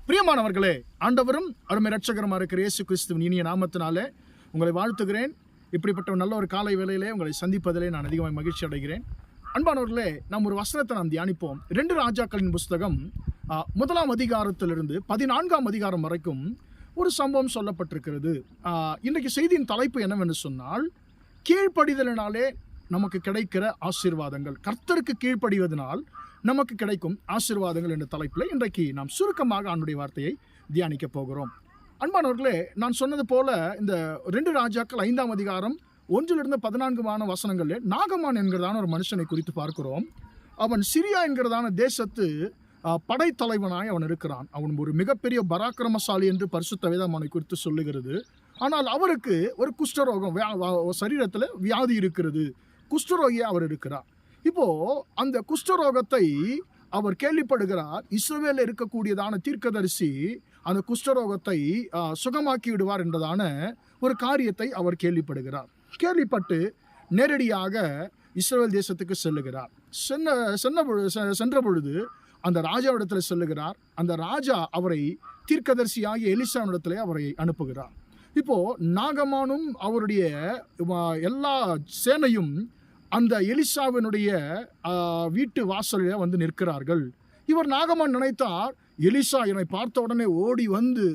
பிரியமானவர்களே, ஆண்டவரும் அருமை இரட்சகருமா இருக்கிற இயேசு கிறிஸ்துவின் இனிய நாமத்தினாலே உங்களை வாழ்த்துகிறேன். இப்படிப்பட்ட நல்ல ஒரு காலை வேளையிலே உங்களை சந்திப்பதிலே நான் அதிகமாக மகிழ்ச்சி அடைகிறேன். அன்பானவர்களே, நாம் ஒரு வசனத்தை நாம் தியானிப்போம். 2 ராஜாக்களின் புஸ்தகம் 1ஆம் அதிகாரத்திலிருந்து 14ஆம் அதிகாரம் வரைக்கும் ஒரு சம்பவம் சொல்லப்பட்டிருக்கிறது. இன்றைக்கு செய்தியின் தலைப்பு என்னவென்று சொன்னால், கீழ்ப்படிதலினாலே நமக்கு கிடைக்கிற ஆசீர்வாதங்கள், கர்த்தருக்கு கீழ்ப்படிவதனால் நமக்கு கிடைக்கும் ஆசீர்வாதங்கள் என்ற தலைப்பில் இன்றைக்கு நாம் சுருக்கமாக ஆண்டவருடைய வார்த்தையை தியானிக்க போகிறோம். அன்பானவர்களே, நான் சொன்னது போல இந்த 2 ராஜாக்கள் 5ஆம் அதிகாரம் 1 14 வசனங்களில் நாகமான் என்கிறதான ஒரு மனுஷனை குறித்து பார்க்கிறோம். அவன் சிரியா என்கிறதான தேசத்து படைத்தலைவனாய் அவன் இருக்கிறான். அவன் ஒரு மிகப்பெரிய பராக்கிரமசாலி என்று பரிசுத்த வேதம் அவனை குறித்து சொல்லுகிறது. ஆனால் அவருக்கு ஒரு குஷ்டரோகம், சரீரத்தில் வியாதி இருக்கிறது. குஷ்டரோகியாக அவர் இருக்கிறார். இப்போ அந்த குஷ்டரோகத்தை அவர் கேள்விப்படுகிறார். இஸ்ரவேலில் இருக்கக்கூடியதான தீர்க்கதரிசி அந்த குஷ்டரோகத்தை சுகமாக்கி விடுவார் என்றதான ஒரு காரியத்தை அவர் கேள்விப்படுகிறார். கேள்விப்பட்டு நேரடியாக இஸ்ரவேல் தேசத்துக்கு செல்லுகிறார். சென்ற பொழுது அந்த ராஜாவிடத்தில் செல்லுகிறார். அந்த ராஜா அவரை தீர்க்கதரிசியாகிய எலிசாவிடத்திலே அவரை அனுப்புகிறார். இப்போ நாகமானும் அவருடைய எல்லா சேனையும் அந்த எலிசாவினுடைய வீட்டு வாசலில் வந்து நிற்கிறார்கள். இவர் நாகமான் நினைத்தார், எலிசா என்னை பார்த்த உடனே ஓடி வந்து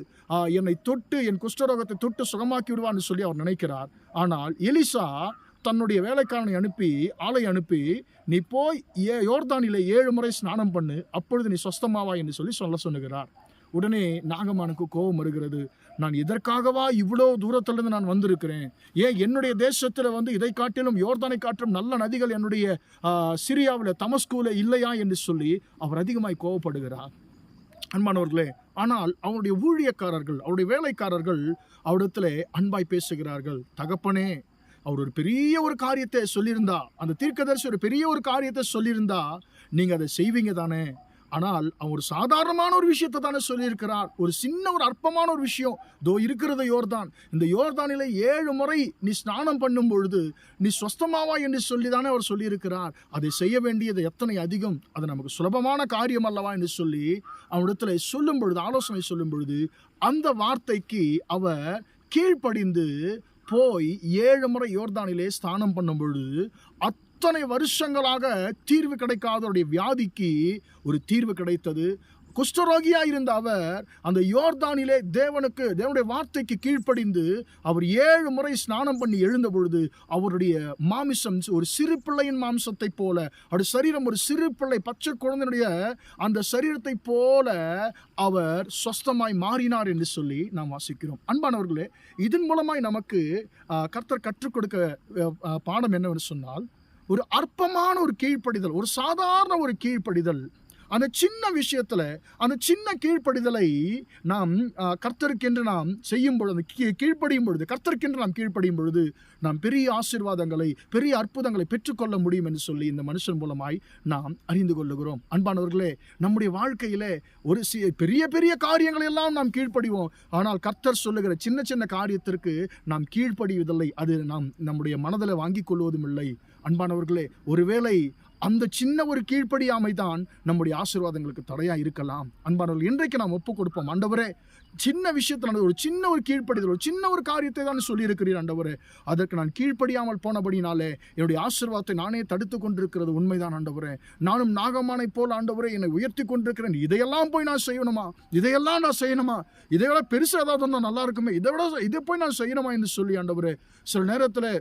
என்னை தொட்டு என் குஷ்டரோகத்தை தொட்டு சுகமாக்கி விடுவான்னு சொல்லி அவர் நினைக்கிறார். ஆனால் எலிசா தன்னுடைய வேலைக்காரனை ஆளை அனுப்பி நீ போய் யோர்தானிலே 7 முறை ஸ்நானம் பண்ணு, அப்பொழுது நீ சொஸ்தமாவா என்று சொல்ல சொல்லுகிறார். உடனே நாகமானுக்கு கோபம் வருகிறது. நான் இதற்காகவா இவ்வளோ தூரத்திலிருந்து நான் வந்திருக்கிறேன்? ஏன் என்னுடைய தேசத்தில் வந்து இதை காட்டிலும் யோர்தானை காட்டிலும் நல்ல நதிகள் என்னுடைய சிரியாவில் தமஸ்கூல இல்லையா என்று சொல்லி அவர் அதிகமாய் கோபப்படுகிறார். அன்பானவர்களே, ஆனால் அவருடைய ஊழியக்காரர்கள், அவருடைய வேலைக்காரர்கள் அவரிடத்திலே அன்பாய் பேசுகிறார்கள். தகப்பனே, அவர் ஒரு பெரிய ஒரு காரியத்தை சொல்லியிருந்தா, அந்த தீர்க்கதரிசி ஒரு பெரிய ஒரு காரியத்தை சொல்லியிருந்தா நீங்க அதை செய்வீங்க தானே? ஆனால் அவர் ஒரு சாதாரணமான ஒரு விஷயத்தை தானே சொல்லியிருக்கிறார். ஒரு சின்ன ஒரு அற்பமான ஒரு விஷயம், தோ இருக்கிறது யோர்தான், இந்த யோர்தானிலே 7 முறை நீ ஸ்நானம் பண்ணும் பொழுது நீ சொஸ்தமாவா என்று சொல்லி தானே அவர் சொல்லியிருக்கிறார். அதை செய்ய வேண்டியது எத்தனை அதிகம், அது நமக்கு சுலபமான காரியம் அல்லவா என்று சொல்லி அவனிடத்தில் சொல்லும் பொழுது, ஆலோசனை சொல்லும் பொழுது அந்த வார்த்தைக்கு அவர் கீழ்ப்படிந்து போய் 7 முறை யோர்தானிலே ஸ்நானம் பண்ணும் பொழுது அத்தனை வருஷங்களாக தீர்வு கிடைக்காதவருடைய வியாதிக்கு ஒரு தீர்வு கிடைத்தது. குஷ்டரோகியாக இருந்த அவர் அந்த யோர்தானிலே தேவனுடைய வார்த்தைக்கு கீழ்ப்படிந்து அவர் 7 முறை ஸ்நானம் பண்ணி எழுந்த பொழுது அவருடைய மாமிசம் ஒரு சிறு பிள்ளையின் மாம்சத்தை போல, அவருடைய சரீரம் ஒரு சிறு பிள்ளை பச்சை குழந்தையுடைய அந்த சரீரத்தை போல அவர் சொஸ்தமாய் மாறினார் என்று சொல்லி நாம் வாசிக்கிறோம். அன்பானவர்களே, இதன் மூலமாய் நமக்கு கர்த்தர் கற்றுக் கொடுக்க பாடம் என்னவென்று சொன்னால், ஒரு அற்பமான ஒரு கீழ்ப்படிதல், ஒரு சாதாரண ஒரு கீழ்ப்படிதல், அந்த சின்ன விஷயத்துல அந்த சின்ன கீழ்ப்படிதலை நாம் கர்த்தருக்கென்று நாம் செய்யும் பொழுது, கீழ்ப்படியும் பொழுது, கர்த்தருக்கென்று நாம் கீழ்ப்படியும் பொழுது நாம் பெரிய ஆசீர்வாதங்களை, பெரிய அற்புதங்களை பெற்றுக்கொள்ள முடியும் என்று சொல்லி இந்த மனுஷன் மூலமாய் நாம் அறிந்து கொள்ளுகிறோம். அன்பானவர்களே, நம்முடைய வாழ்க்கையிலே ஒரு பெரிய பெரிய காரியங்களை எல்லாம் நாம் கீழ்ப்படிவோம். ஆனால் கர்த்தர் சொல்லுகிற சின்ன சின்ன காரியத்திற்கு நாம் கீழ்ப்படிவதில்லை. அது நாம் நம்முடைய மனதில் வாங்கிக் கொள்வதும் இல்லை. அன்பானவர்களே, ஒருவேளை அந்த சின்ன ஒரு கீழ்ப்படியாமை தான் நம்முடைய ஆசீர்வாதங்களுக்கு தடையா இருக்கலாம். அன்பானவர்கள், இன்றைக்கு நாம் ஒப்புக் கொடுப்போம். ஆண்டவரே, சின்ன விஷயத்தில் ஒரு சின்ன ஒரு கீழ்ப்படிதல், ஒரு சின்ன ஒரு காரியத்தை தான் சொல்லியிருக்கிறீர் ஆண்டவரே, அதற்கு நான் கீழ்ப்படியாமல் போனபடினாலே என்னுடைய ஆசீர்வாதத்தை நானே தடுத்து கொண்டிருக்கிறது உண்மைதான் ஆண்டவரே. நானும் நாகமானை போல ஆண்டவரே என்னை உயர்த்தி கொண்டிருக்கிறேன். இதையெல்லாம் போய் நான் செய்யணுமா? இதையெல்லாம் நான் செய்யணுமா? இதை விட பெருசு ஏதாவது இருந்தால் நல்லா இருக்குமே, இதை போய் நான் செய்யணுமா என்று சொல்லி ஆண்டவரே சில நேரத்தில்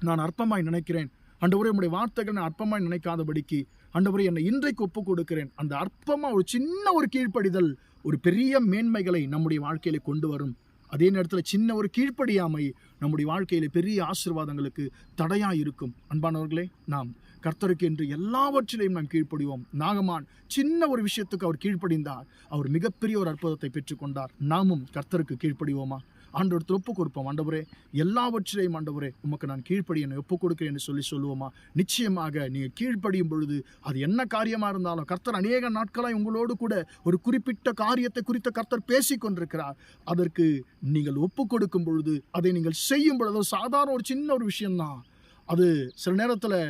நான் அற்பமாய் நினைக்கிறேன். ஆண்டவரே, உம்முடைய வார்த்தைகள் நான் அற்பமாய் நினைக்காதபடிக்கு ஆண்டவரே என்னை இன்றைக்கு ஒப்புக் கொடுக்கிறேன். அந்த அற்பமாக ஒரு சின்ன ஒரு கீழ்ப்படிதல் ஒரு பெரிய மேன்மைகளை நம்முடைய வாழ்க்கையில கொண்டு வரும். அதே நேரத்தில் சின்ன ஒரு கீழ்ப்படியாமை நம்முடைய வாழ்க்கையில பெரிய ஆசீர்வாதங்களுக்கு தடையா இருக்கும். அன்பானவர்களே, நாம் கர்த்தருக்கு என்று எல்லாவற்றிலையும் நாம் கீழ்ப்படிவோம். நாகமான் சின்ன ஒரு விஷயத்துக்கு அவர் கீழ்ப்படிந்தார், அவர் மிகப்பெரிய ஒரு அற்புதத்தை பெற்றுக்கொண்டார். நாமும் கர்த்தருக்கு கீழ்ப்படிவோமா? ஆண்டவரத்தில் ஒப்புக் கொடுப்போம். ஆண்டவரே, எல்லாவற்றையும் ஆண்டவரே உமக்கு நான் கீழ்ப்படி என்னை ஒப்புக் கொடுக்கிறேன் என்று சொல்லுவோமா? நிச்சயமாக நீங்கள் கீழ்ப்படியும் பொழுது அது என்ன காரியமாக இருந்தாலும் கர்த்தர் அநேக நாட்களாய் உங்களோடு கூட ஒரு குறிப்பிட்ட காரியத்தை குறித்த கர்த்தர் பேசி கொண்டிருக்கிறார். அதற்கு நீங்கள் ஒப்புக் கொடுக்கும் பொழுது, அதை நீங்கள் செய்யும் பொழுது, சாதாரண ஒரு சின்ன ஒரு விஷயம்தான் அது. சில நேரத்தில்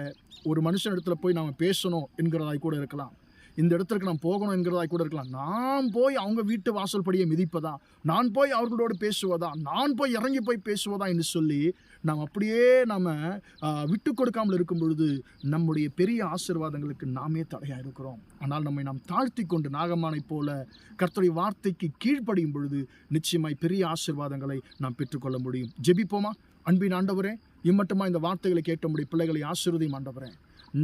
ஒரு மனுஷனிடத்தில் போய் நாம் பேசணும் என்கிறதாய் கூட இருக்கலாம். இந்த இடத்திற்கு நான் போகணும் என்கிறதா கூட இருக்கலாம். நான் போய் அவங்க வீட்டு வாசல் படியை மிதிப்பதா, நான் போய் அவர்களோடு பேசுவதா, நான் போய் இறங்கி போய் பேசுவதா என்று சொல்லி நாம் அப்படியே விட்டு கொடுக்காமல் இருக்கும் பொழுது நம்முடைய பெரிய ஆசீர்வாதங்களுக்கு நாமே தடையாக இருக்கிறோம். ஆனால் நாம் தாழ்த்தி கொண்டு நாகமானை போல கர்த்தருடைய வார்த்தைக்கு கீழ்ப்படியும் பொழுது நிச்சயமாய் பெரிய ஆசீர்வாதங்களை நாம் பெற்றுக்கொள்ள முடியும். ஜெபிப்போமா? அன்பின் ஆண்டவரே, இம்மட்டுமா இந்த வார்த்தைகளை கேட்ட முடிய பிள்ளைகளை ஆசீர்வதியும் ஆண்டவரே.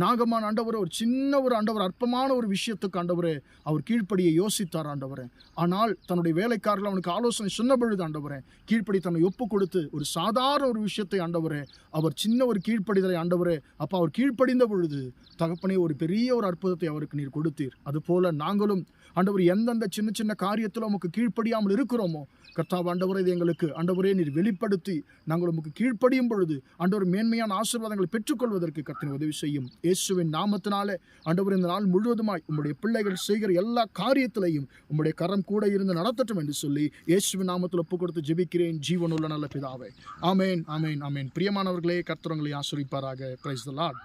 நாகமான் ஆண்டவரே ஒரு சின்ன ஒரு ஆண்டவர் அற்பமான ஒரு விஷயத்துக்கு ஆண்டவரே அவர் கீழ்ப்படியை யோசித்தார் ஆண்டவரே. ஆனால் தன்னுடைய வேலைக்காரர்கள் அவனுக்கு ஆலோசனை சொன்ன பொழுது ஆண்டவரே கீழ்ப்படி தன்னை ஒப்பு கொடுத்து ஒரு சாதாரண ஒரு விஷயத்தை ஆண்டவரே அவர் சின்ன ஒரு கீழ்ப்படிதலை ஆண்டவரே அப்போ அவர் கீழ்ப்படிந்த பொழுது தகப்பனே ஒரு பெரிய ஒரு அற்புதத்தை அவருக்கு நீர் கொடுத்தீர். அதுபோல நாங்களும் ஆண்டவர் எந்தெந்த சின்ன சின்ன காரியத்தில் உமக்கு கீழ்ப்படியாமல் இருக்கிறோமோ கர்த்தாவ் ஆண்டவரே இது எங்களுக்கு ஆண்டவரே நீர் வெளிப்படுத்தி நாங்கள் உமக்கு கீழ்ப்படியும் பொழுது ஆண்டவர் மேன்மையான ஆசீர்வாதங்களை பெற்றுக்கொள்வதற்கு கர்த்தர் உதவி செய்யும். இயேசுவின் நாமத்தினாலே ஆண்டவர் இந்த நாள் முழுவதுமாய் உம்முடைய பிள்ளைகள் செய்கிற எல்லா காரியத்திலையும் உம்முடைய கரம் கூட இருந்து நடத்தட்டும் என்று சொல்லி இயேசுவின் நாமத்தில் ஒப்பு கொடுத்து ஜெபிக்கிறேன் ஜீவனுள்ள நல்ல பிதாவே. ஆமேன், ஆமேன், ஆமேன். பிரியமானவர்களே, கர்த்தர் உங்களை ஆசீர்வதிப்பாராக. Praise the Lord.